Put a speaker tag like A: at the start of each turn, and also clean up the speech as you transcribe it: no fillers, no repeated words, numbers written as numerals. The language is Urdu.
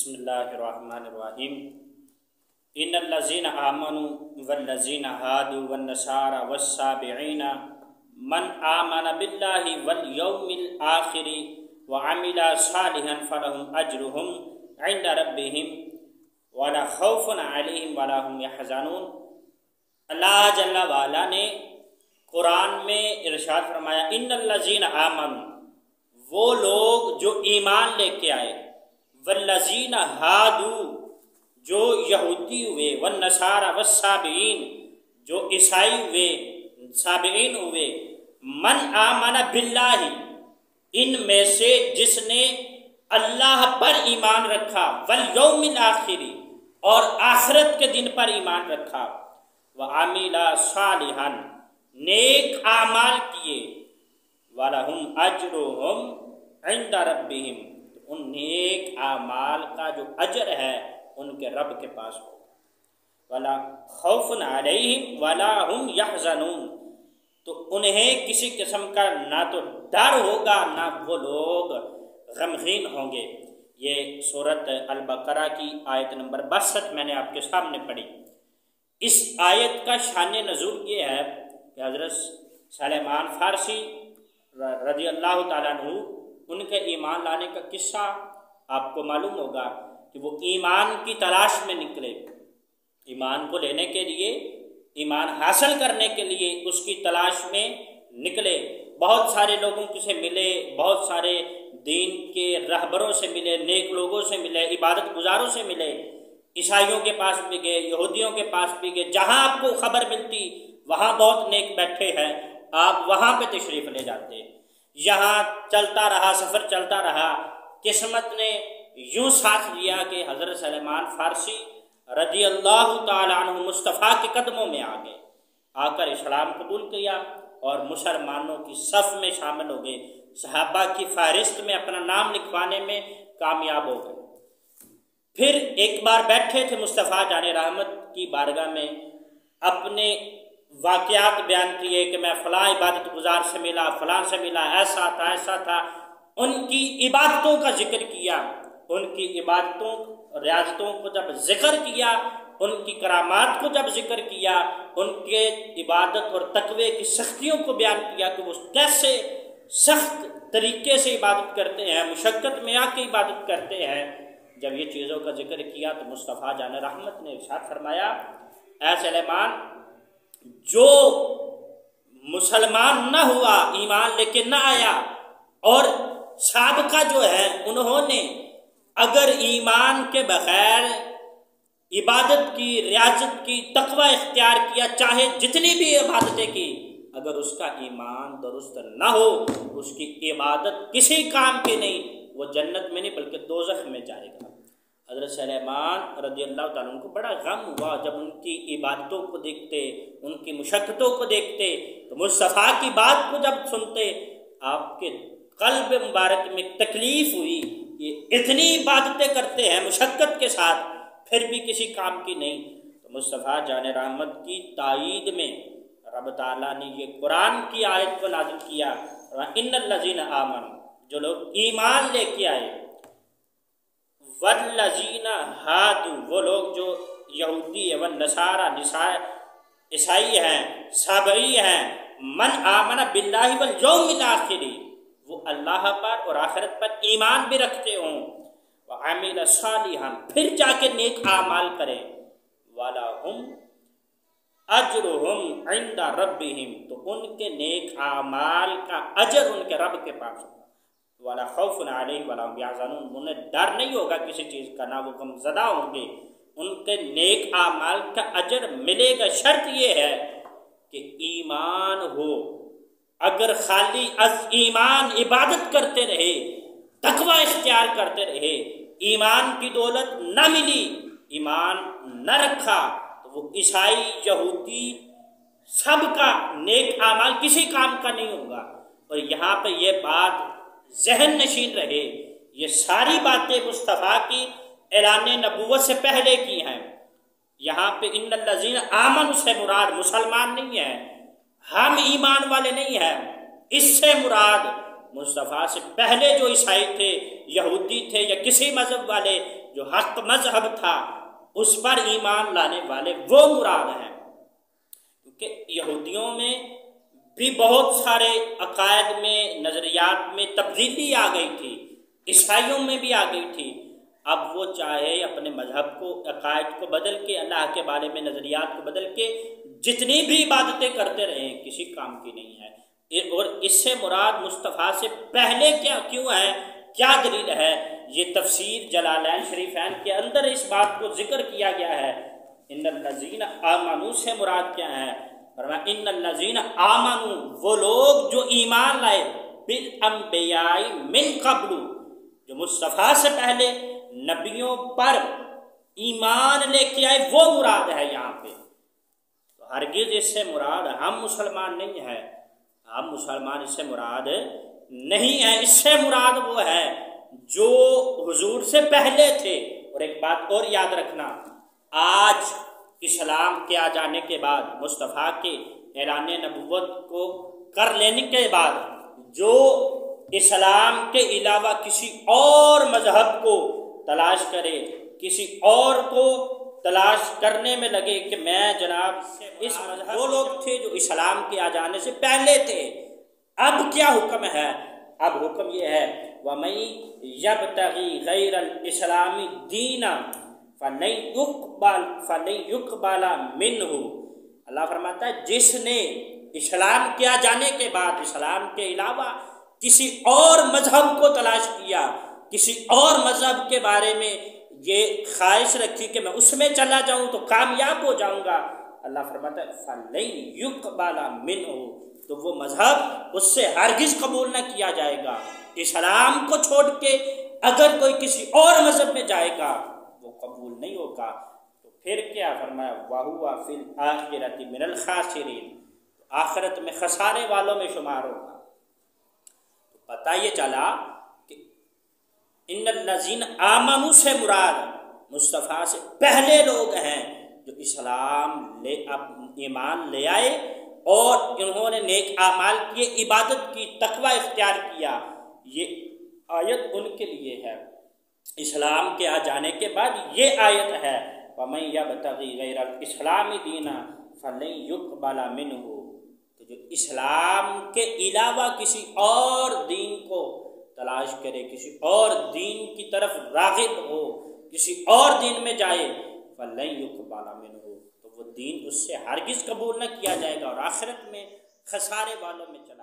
A: بسم اللہ الرحمن الرحیم ان الذین آمنوا والذین هادوا والنصارى والصابئین من آمن باللہ والیوم الآخر وعمل صالحا فلهم اجرهم عند ربهم ولا خوف علیہم ولا هم يحزنون۔ اللہ جل وعلا نے قرآن میں ارشاد فرمایا ان الذین آمنوا، وہ لوگ جو ایمان لے کے آئے، والذین ہادوا، جو یہودی ہوئے، والنصارى والصابئین، جو عیسائی ہوئے، صابئین ہوئے، من آمن باللہ، ان میں سے جس نے اللہ پر ایمان رکھا، والیوم الآخر، اور آخرت کے دن پر ایمان رکھا، وعمل صالحا، نیک اعمال کیے، ولہم اجرہم عند ربہم، ان نیک اعمال کا جو اجر ہے ان کے رب کے پاس ہو، ولا خوف علیہم ولا هم يحزنون، تو انہیں کسی قسم کا نہ تو ڈر ہوگا نہ وہ لوگ غمگین ہوں گے۔ یہ سورۃ البقرہ کی آیت نمبر 62 میں نے آپ کے سامنے پڑھی۔ اس آیت کا شان نزول یہ ہے کہ حضرت سلیمان فارسی رضی اللہ تعالیٰ عنہ، ان کے ایمان لانے کا قصہ آپ کو معلوم ہوگا کہ وہ ایمان کی تلاش میں نکلے، ایمان کو لینے کے لیے، ایمان حاصل کرنے کے لیے اس کی تلاش میں نکلے، بہت سارے لوگوں سے ملے، بہت سارے دین کے رہبروں سے ملے، نیک لوگوں سے ملے، عبادت گزاروں سے ملے، عیسائیوں کے پاس بھی گئے، یہودیوں کے پاس بھی گئے، جہاں آپ کو خبر ملتی وہاں بہت نیک بیٹھے ہیں، آپ وہاں پہ تشریف لے جاتے۔ یہاں چلتا رہا، سفر چلتا رہا، قسمت نے یوں ساتھ لیا کہ حضرت سلیمان فارسی رضی اللہ تعالیٰ عنہ مصطفیٰ کے قدموں میں آ گئے، آ کر اسلام قبول کیا اور مسلمانوں کی صف میں شامل ہو گئے، صحابہ کی فہرست میں اپنا نام لکھوانے میں کامیاب ہو گئے۔ پھر ایک بار بیٹھے تھے مصطفیٰ جان رحمت کی بارگاہ میں، اپنے واقعات بیان کیے کہ میں فلاں عبادت گزار سے ملا، فلاں سے ملا، ایسا تھا ایسا تھا، ان کی عبادتوں کا ذکر کیا، ان کی عبادتوں ریاضتوں کو جب ذکر کیا، ان کی کرامات کو جب ذکر کیا، ان کے عبادت اور تقوی کی سختیوں کو بیان کیا کہ وہ کیسے سخت طریقے سے عبادت کرتے ہیں، مشقت میں آ کے عبادت کرتے ہیں۔ جب یہ چیزوں کا ذکر کیا تو مصطفیٰ جان رحمت نے ارشاد فرمایا، اے سلیمان، جو مسلمان نہ ہوا، ایمان لے کے نہ آیا، اور سابقہ جو ہے انہوں نے اگر ایمان کے بغیر عبادت کی، ریاضت کی، تقوی اختیار کیا، چاہے جتنی بھی عبادتیں کی، اگر اس کا ایمان درست نہ ہو، اس کی عبادت کسی کام کی نہیں، وہ جنت میں نہیں بلکہ دوزخ میں جائے گا۔ حضرت سلیمان رضی اللہ تعالیٰ عنہ کو بڑا غم ہوا جب ان کی عبادتوں کو دیکھتے، ان کی مشقتوں کو دیکھتے، تو مصطفیٰ کی بات کو جب سنتے آپ کے قلب مبارک میں تکلیف ہوئی، یہ اتنی عبادتیں کرتے ہیں مشقت کے ساتھ پھر بھی کسی کام کی نہیں۔ تو مصطفیٰ جان رحمت کی تائید میں رب تعالیٰ نے یہ قرآن کی آیت کو نازل کیا، ان الذین آمنوا، جو لوگ ایمان لے کے آئے، والذین ہادوا، وہ لوگ جو یہودی ہے، والنصارى، عیسائی ہیں، صابئی ہیں، من آمن باللہ والیوم الآخر، وہ اللہ پر اور آخرت پر ایمان بھی رکھتے ہوں، وعمل صالحا، پھر جا کے نیک اعمال کریں، ولہم اجرہم عند ربہم، تو ان کے نیک اعمال کا اجر ان کے رب کے پاس ہوگا، ولا خوف علیہم ولا هم يحزنون، انہیں ڈر نہیں ہوگا کسی چیز کا، نہ وہ غم زدہ ہوں گے، ان کے نیک اعمال کا اجر ملے گا۔ شرط یہ ہے کہ ایمان ہو، اگر خالی از ایمان عبادت کرتے رہے، تقوی اختیار کرتے رہے، ایمان کی دولت نہ ملی، ایمان نہ رکھا، تو وہ عیسائی، یہودی، سب کا نیک اعمال کسی کام کا نہیں ہوگا۔ اور یہاں پہ یہ بات ذہن نشین رہے، یہ ساری باتیں مصطفیٰ کی اعلان نبوت سے پہلے کی ہیں۔ یہاں پہ ان الذین آمنوا سے مراد مسلمان نہیں ہے، ہم ایمان والے نہیں ہیں، اس سے مراد مصطفیٰ سے پہلے جو عیسائی تھے، یہودی تھے یا کسی مذہب والے، جو حق مذہب تھا اس پر ایمان لانے والے وہ مراد ہیں، کیونکہ یہودیوں میں بھی بہت سارے عقائد میں، نظریات میں تبدیلی آ گئی تھی، عیسائیوں میں بھی آ گئی تھی۔ اب وہ چاہے اپنے مذہب کو، عقائد کو بدل کے، اللہ کے بارے میں نظریات کو بدل کے جتنی بھی عبادتیں کرتے رہیں، کسی کام کی نہیں ہے۔ اور اس سے مراد مصطفیٰ سے پہلے کیوں ہے، کیا دلیل ہے؟ یہ تفسیر جلالین شریفین کے اندر اس بات کو ذکر کیا گیا ہے۔ ان الذین آمنوا سے مراد کیا ہے؟ فرمایا ان الذین آمنوا، وہ لوگ جو ایمان لائے، بالانبیاء من قبل، جو مصطفیٰ سے پہلے نبیوں پر ایمان لے کے آئے، وہ مراد ہے یہاں پہ۔ تو ہرگز اس سے مراد ہم مسلمان نہیں ہے، ہم مسلمان اس سے مراد نہیں ہے، اس سے مراد وہ ہے جو حضور سے پہلے تھے۔ اور ایک بات اور یاد رکھنا، آج اسلام کے آ جانے کے بعد، مصطفیٰ کے اعلان نبوت کو کر لینے کے بعد، جو اسلام کے علاوہ کسی اور مذہب کو تلاش کرے، کسی اور کو تلاش کرنے میں لگے کہ میں جناب اس مذہب، وہ لوگ تھے جو اسلام کے آ جانے سے پہلے تھے۔ اب کیا حکم ہے؟ اب حکم یہ ہے وَمَن يَبْتَغِي غَيْرَ الْإِسْلَامِ دِينًا فَلَن يُقْبَلَ مِنْهُ۔ اللہ فرماتا ہے جس نے اسلام کے آ جانے کے بعد اسلام کے علاوہ کسی اور مذہب کو تلاش کیا، کسی اور مذہب کے بارے میں یہ خواہش رکھی کہ میں اس میں چلا جاؤں تو کامیاب ہو جاؤں گا، اللہ فرماتا ہے فَلَن يُقْبَلَ مِنْهُ، تو وہ مذہب اس سے ہرگز قبول نہ کیا جائے گا۔ اسلام کو چھوڑ کے اگر کوئی کسی اور مذہب میں جائے گا وہ قبول نہیں ہوگا۔ تو پھر کیا فرمایا وَهُوَ فِي الْآخِرَةِ مِنَ الْخَاسِرِينَ، آخرت میں خسارے والوں میں شمار ہوگا۔ تو پتہ یہ چلا کہ ان الذین آمنوا سے مراد مصطفیٰ سے پہلے لوگ ہیں جو اسلام ایمان لے آئے اور انہوں نے نیک اعمال کیے، عبادت کی، تقوی اختیار کیا۔ یہ آیت ان کے لیے ہے۔ اسلام کے آ جانے کے بعد یہ آیت ہے وَمَن يَبْتَغِي غَيْرَ الْإِسْلَامِ دِينًا فَلَن يُقْبَلَ مِنْهُ، تو جو اسلام کے علاوہ کسی اور دین کو تلاش کرے، کسی اور دین کی طرف راغب ہو، کسی اور دین میں جائے، فَلَن يُقْبَلَ مِنْهُ، تو وہ دین اس سے ہرگز قبول نہ کیا جائے گا اور آخرت میں خسارے والوں میں چلا